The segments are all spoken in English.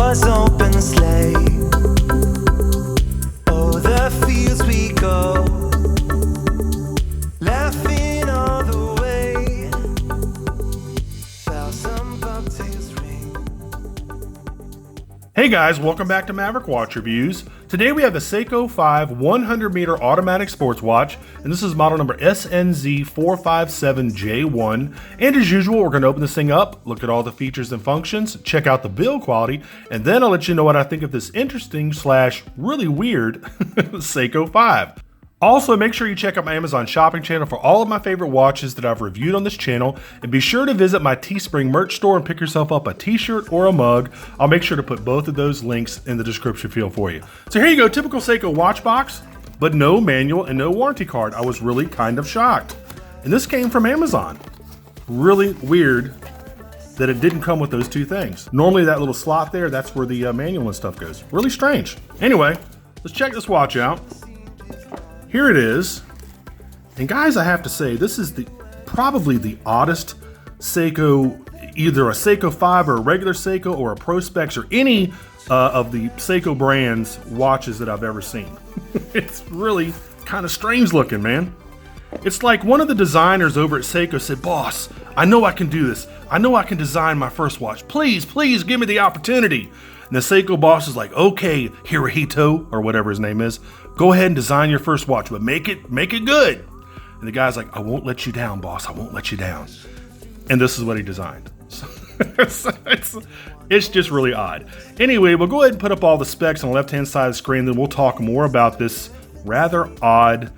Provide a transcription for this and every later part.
doors open sleigh. Oh, the fields we go, laughing all the way. Bells and bobtails ring. Hey guys, welcome back to Maverick Watch Reviews. Today we have the Seiko 5 100-meter automatic sports watch, and this is model number SNZ457J1. And as usual, we're going to open this thing up, look at all the features and functions, check out the build quality, and then I'll let you know what I think of this interesting / really weird Seiko 5. Also, make sure you check out my Amazon shopping channel for all of my favorite watches that I've reviewed on this channel, and be sure to visit my Teespring merch store and pick yourself up a t-shirt or a mug. I'll make sure to put both of those links in the description field for you. So here you go, typical Seiko watch box, but no manual and no warranty card. I was really kind of shocked. And this came from Amazon. Really weird that it didn't come with those two things. Normally that little slot there, that's where the manual and stuff goes. Really strange. Anyway, let's check this watch out. Here it is, and guys, I have to say, this is probably the oddest Seiko, either a Seiko 5 or a regular Seiko or a Pro Specs or any of the Seiko brands watches that I've ever seen. It's really kind of strange looking, man. It's like one of the designers over at Seiko said, "Boss, I know I can do this. I know I can design my first watch. Please, please give me the opportunity." And the Seiko boss is like, "Okay, Hirohito," or whatever his name is, "go ahead and design your first watch, but make it good." And the guy's like, "I won't let you down, boss. I won't let you down." And this is what he designed. It's just really odd. Anyway, we'll go ahead and put up all the specs on the left-hand side of the screen, then we'll talk more about this rather odd,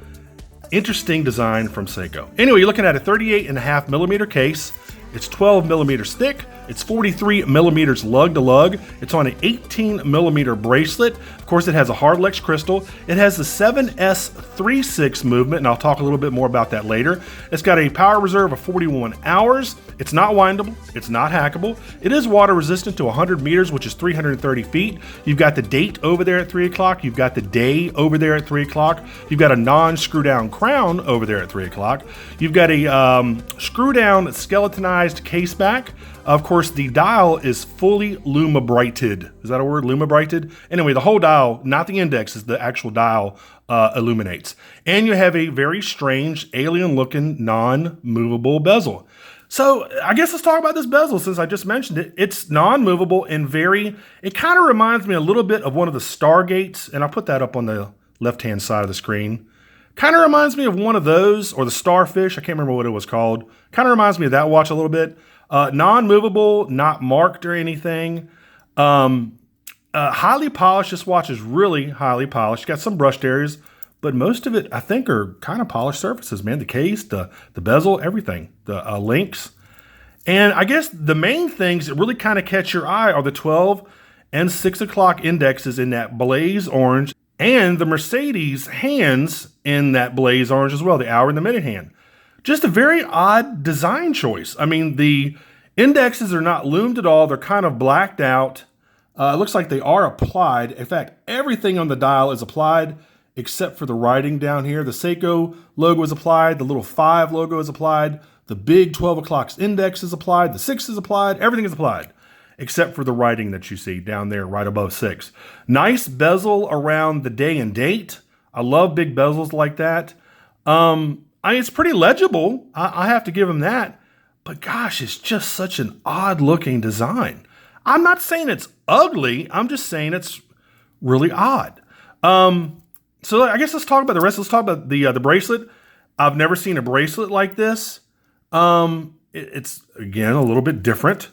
interesting design from Seiko. Anyway, you're looking at a 38.5 millimeter case. It's 12 millimeters thick. It's 43 millimeters lug to lug. It's on an 18 millimeter bracelet. Of course, it has a hardlex crystal. It has the 7S36 movement, and I'll talk a little bit more about that later. It's got a power reserve of 41 hours. It's not windable. It's not hackable. It is water resistant to 100 meters, which is 330 feet. You've got the date over there at 3 o'clock. You've got the day over there at 3 o'clock. You've got a non-screw down crown over there at 3 o'clock. You've got a screw down skeletonized case back. Of course, the dial is fully lumibrighted. Is that a word? Lumibrighted? Anyway, the whole dial, not the index, is the actual dial illuminates. And you have a very strange, alien-looking, non-movable bezel. So I guess let's talk about this bezel since I just mentioned it. It's non-movable and it kind of reminds me a little bit of one of the Stargates, and I'll put that up on the left-hand side of the screen. Kind of reminds me of one of those, or the Starfish. I can't remember what it was called. Kind of reminds me of that watch a little bit. Non-movable, not marked or anything. Highly polished. This watch is really highly polished. Got some brushed areas, but most of it, I think, are kind of polished surfaces, man. The case, the bezel, everything, the links. And I guess the main things that really kind of catch your eye are the 12 and 6 o'clock indexes in that blaze orange, and the Mercedes hands in that blaze orange as well, the hour and the minute hand. Just a very odd design choice. I mean, the indexes are not loomed at all. They're kind of blacked out. It looks like they are applied. In fact, everything on the dial is applied except for the writing down here. The Seiko logo is applied. The little 5 logo is applied. The big 12 o'clock's index is applied. The 6 is applied. Everything is applied except for the writing that you see down there right above 6. Nice bezel around the day and date. I love big bezels like that. It's pretty legible. I have to give him that. But gosh, it's just such an odd looking design. I'm not saying it's ugly. I'm just saying it's really odd. So I guess let's talk about the rest. Let's talk about the bracelet. I've never seen a bracelet like this. It's, again, a little bit different.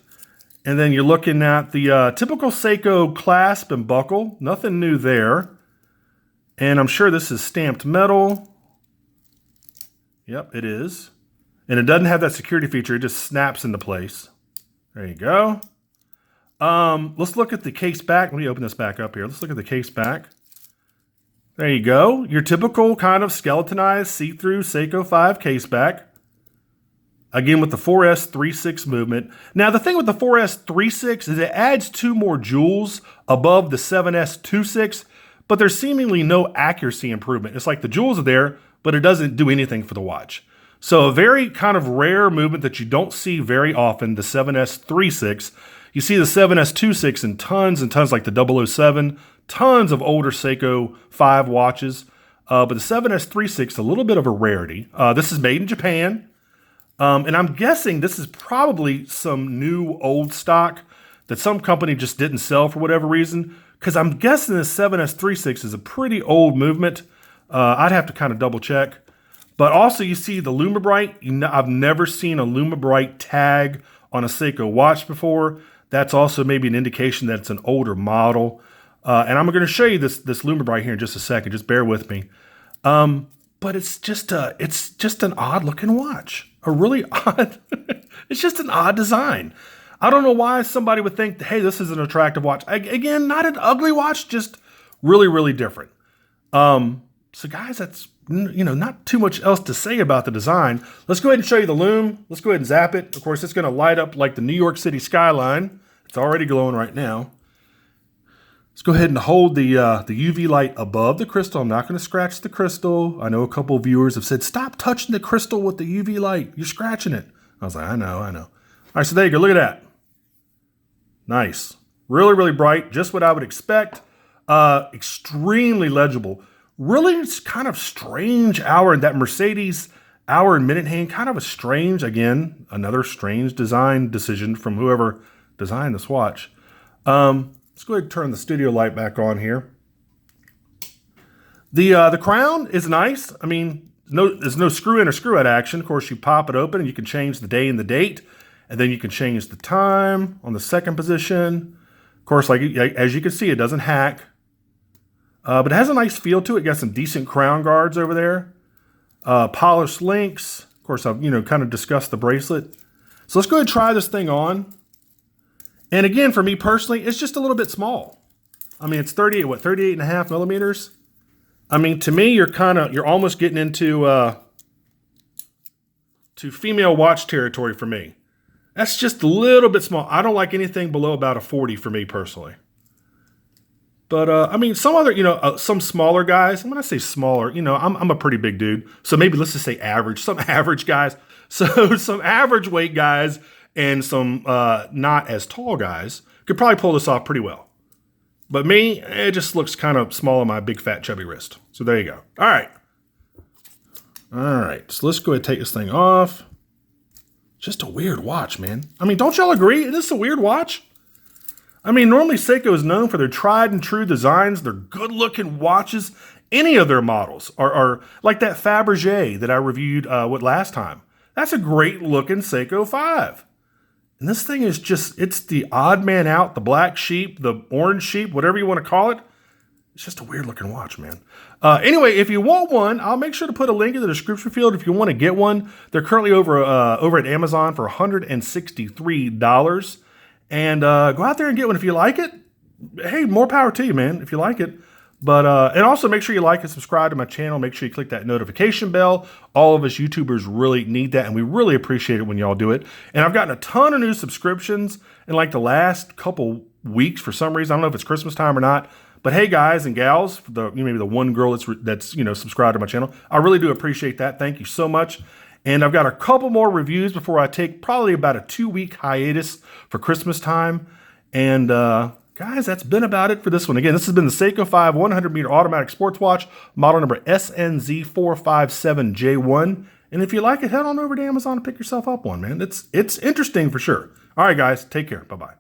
And then you're looking at the typical Seiko clasp and buckle. Nothing new there. And I'm sure this is stamped metal. Yep, it is. And it doesn't have that security feature. It just snaps into place. There you go. Let's look at the case back. Let me open this back up here. Let's look at the case back. There you go. Your typical kind of skeletonized see-through Seiko 5 case back. Again, with the 4S36 movement. Now, the thing with the 4S36 is it adds 2 more jewels above the 7S26, but there's seemingly no accuracy improvement. It's like the jewels are there, but it doesn't do anything for the watch. So a very kind of rare movement that you don't see very often, the 7S36. You see the 7S26 in tons and tons, like the 007, tons of older Seiko 5 watches. But the 7S36, a little bit of a rarity. This is made in Japan. And I'm guessing this is probably some new old stock that some company just didn't sell for whatever reason. Because I'm guessing the 7S36 is a pretty old movement. I'd have to kind of double check. But also you see the Lumibrite. I've never seen a Lumibrite tag on a Seiko watch before. That's also maybe an indication that it's an older model. And I'm going to show you this Lumibrite here in just a second. Just bear with me. But it's just an odd looking watch. A really odd, it's just an odd design. I don't know why somebody would think, hey, this is an attractive watch. Again, not an ugly watch, just really, really different. So guys, that's, not too much else to say about the design. Let's go ahead and show you the Loom. Let's go ahead and zap it. Of course, it's going to light up like the New York City skyline. It's already glowing right now. Let's go ahead and hold the UV light above the crystal. I'm not going to scratch the crystal. I know a couple of viewers have said, stop touching the crystal with the UV light. You're scratching it. I was like, I know. All right, so there you go. Look at that. Nice. Really, really bright. Just what I would expect. Extremely legible. Really, it's kind of strange hour. That Mercedes hour and minute hand, kind of a strange, again, another strange design decision from whoever designed this watch. Let's go ahead and turn the studio light back on here. The crown is nice. I mean, there's no screw in or screw out action. Of course, you pop it open and you can change the day and the date. And then you can change the time on the second position. Of course, as you can see, it doesn't hack. But it has a nice feel to it. Got some decent crown guards over there. Polished links. Of course, I've kind of discussed the bracelet. So let's go ahead and try this thing on. And again, for me personally, it's just a little bit small. I mean, it's 38.5 millimeters. I mean, to me, you're almost getting into to female watch territory for me. That's just a little bit small. I don't like anything below about a 40 for me personally. But I mean, some other, some smaller guys. When I say smaller, I'm a pretty big dude. So maybe let's just say average. Some average guys. So some average weight guys and some not as tall guys could probably pull this off pretty well. But me, it just looks kind of small on my big, fat, chubby wrist. So there you go. All right. So let's go ahead and take this thing off. Just a weird watch, man. I mean, don't y'all agree? Is this a weird watch? I mean, normally Seiko is known for their tried and true designs, their good-looking watches. Any of their models are like that Fabergé that I reviewed last time. That's a great-looking Seiko 5. And this thing is it's the odd man out, the black sheep, the orange sheep, whatever you want to call it. It's just a weird-looking watch, man. Anyway, if you want one, I'll make sure to put a link in the description field if you want to get one. They're currently over at Amazon for $163. And go out there and get one if you like it. Hey, more power to you, man, if you like it. But and also make sure you like and subscribe to my channel. Make sure you click that notification bell. All of us YouTubers really need that, and we really appreciate it when y'all do it. And I've gotten a ton of new subscriptions in like the last couple weeks for some reason. I don't know if it's Christmas time or not. But hey, guys and gals, maybe the one girl that's subscribed to my channel, I really do appreciate that. Thank you so much. And I've got a couple more reviews before I take probably about a 2-week hiatus for Christmas time. And guys, that's been about it for this one. Again, this has been the Seiko 5 100-meter automatic sports watch, model number SNZ457J1. And if you like it, head on over to Amazon and pick yourself up one, man. It's interesting for sure. All right, guys, take care. Bye-bye.